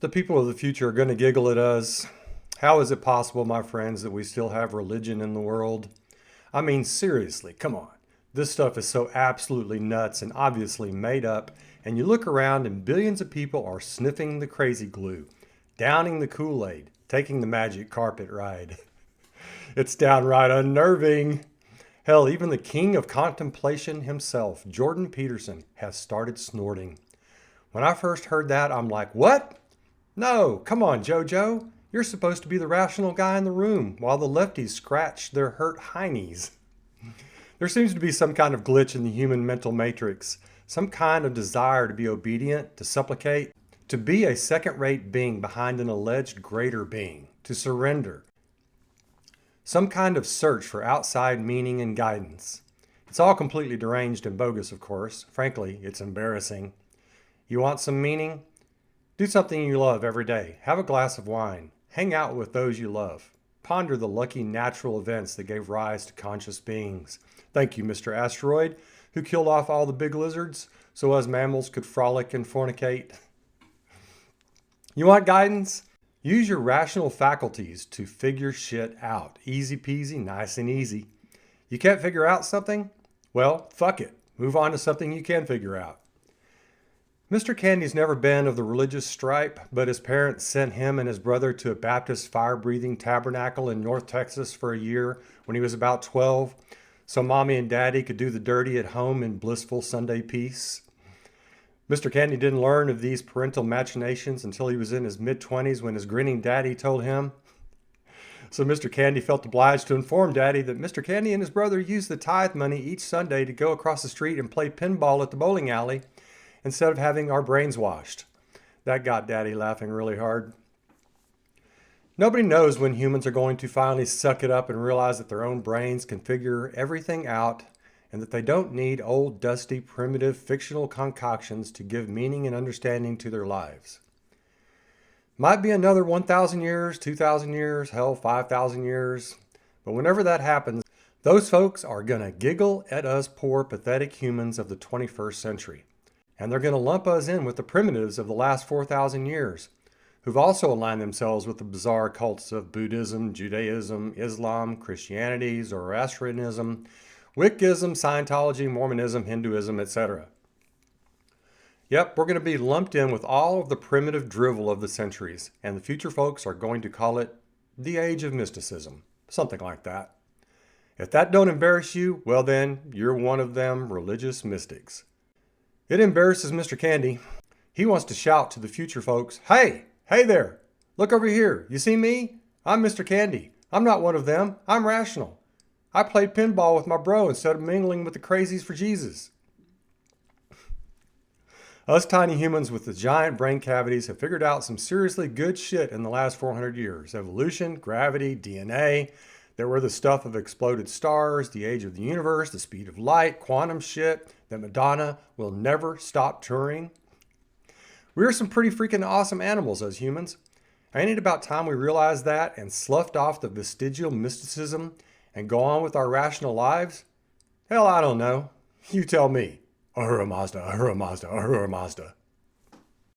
The people of the future are going to giggle at us. How is it possible, my friends, that we still have religion in the world? I mean, seriously, come on. This stuff is so absolutely nuts and obviously made up, and you look around and billions of people are sniffing the crazy glue, downing the Kool-Aid, taking the magic carpet ride. It's downright unnerving. Hell, even the king of contemplation himself, Jordan Peterson, has started snorting. When I first heard that, I'm like, what? No, come on, JoJo. You're supposed to be the rational guy in the room while the lefties scratch their hurt heinies. There seems to be some kind of glitch in the human mental matrix, some kind of desire to be obedient, to supplicate, to be a second-rate being behind an alleged greater being, to surrender. Some kind of search for outside meaning and guidance. It's all completely deranged and bogus, of course. Frankly, it's embarrassing. You want some meaning? Do something you love every day. Have a glass of wine. Hang out with those you love. Ponder the lucky natural events that gave rise to conscious beings. Thank you, Mr. Asteroid, who killed off all the big lizards so us mammals could frolic and fornicate. You want guidance? Use your rational faculties to figure shit out. Easy peasy, nice and easy. You can't figure out something? Well, fuck it. Move on to something you can figure out. Mr. Candy's never been of the religious stripe, but his parents sent him and his brother to a Baptist fire-breathing tabernacle in North Texas for a year when he was about 12, so Mommy and Daddy could do the dirty at home in blissful Sunday peace. Mr. Candy didn't learn of these parental machinations until he was in his mid-20s when his grinning daddy told him. So Mr. Candy felt obliged to inform Daddy that Mr. Candy and his brother used the tithe money each Sunday to go across the street and play pinball at the bowling alley instead of having our brains washed. That got Daddy laughing really hard. Nobody knows when humans are going to finally suck it up and realize that their own brains can figure everything out and that they don't need old, dusty, primitive, fictional concoctions to give meaning and understanding to their lives. Might be another 1,000 years, 2,000 years, hell, 5,000 years. But whenever that happens, those folks are going to giggle at us poor, pathetic humans of the 21st century. And they're going to lump us in with the primitives of the last 4,000 years, who've also aligned themselves with the bizarre cults of Buddhism, Judaism, Islam, Christianity, Zoroastrianism, Wiccanism, Scientology, Mormonism, Hinduism, etc. Yep, we're going to be lumped in with all of the primitive drivel of the centuries, and the future folks are going to call it the Age of Mysticism, something like that. If that don't embarrass you, well then, you're one of them religious mystics. It embarrasses Mr. Candy. He wants to shout to the future folks, hey there, look over here. You see me? I'm Mr. Candy. I'm not one of them. I'm rational. I played pinball with my bro instead of mingling with the crazies for Jesus. Us tiny humans with the giant brain cavities have figured out some seriously good shit in the last 400 years. Evolution, gravity, DNA. There were the stuff of exploded stars, the age of the universe, the speed of light, quantum shit, that Madonna will never stop touring. We're some pretty freaking awesome animals as humans. Ain't it about time we realized that and sloughed off the vestigial mysticism and go on with our rational lives? Hell, I don't know. You tell me. Ahura Mazda, Ahura Mazda, Ahura Mazda.